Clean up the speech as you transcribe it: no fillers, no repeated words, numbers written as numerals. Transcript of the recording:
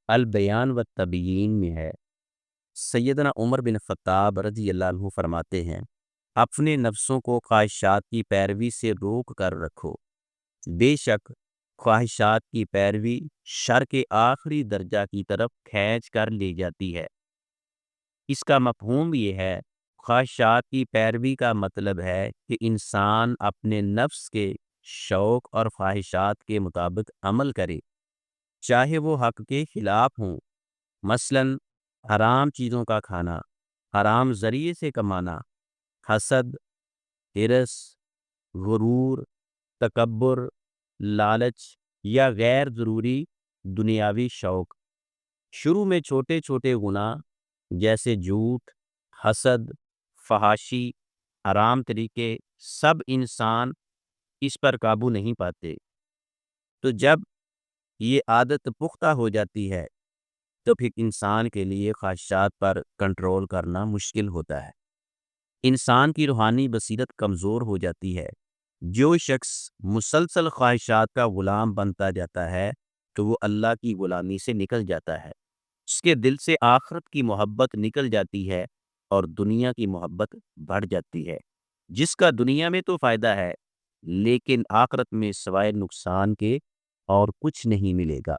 البیان و تبیین میں ہے۔ سیدنا عمر بن خطاب رضی اللہ عنہ فرماتے ہیں، اپنے نفسوں کو خواہشات کی پیروی سے روک کر رکھو، بے شک خواہشات کی پیروی شر کے آخری درجہ کی طرف کھینچ کر لے جاتی ہے۔ اس کا مفہوم یہ ہے، خواہشات کی پیروی کا مطلب ہے کہ انسان اپنے نفس کے شوق اور خواہشات کے مطابق عمل کرے، چاہے وہ حق کے خلاف ہوں، مثلاً حرام چیزوں کا کھانا، حرام ذریعے سے کمانا، حسد، ہرس، غرور، تکبر، لالچ یا غیر ضروری دنیاوی شوق۔ شروع میں چھوٹے چھوٹے گناہ جیسے جھوٹ، حسد، فحاشی، حرام طریقے، سب انسان اس پر قابو نہیں پاتے۔ تو جب یہ عادت پختہ ہو جاتی ہے تو پھر انسان کے لیے خواہشات پر کنٹرول کرنا مشکل ہوتا ہے۔ انسان کی روحانی بصیرت کمزور ہو جاتی ہے۔ جو شخص مسلسل خواہشات کا غلام بنتا جاتا ہے تو وہ اللہ کی غلامی سے نکل جاتا ہے۔ اس کے دل سے آخرت کی محبت نکل جاتی ہے اور دنیا کی محبت بڑھ جاتی ہے۔ جس کا دنیا میں تو فائدہ ہے لیکن آخرت میں سوائے نقصان کے اور کچھ نہیں ملے گا۔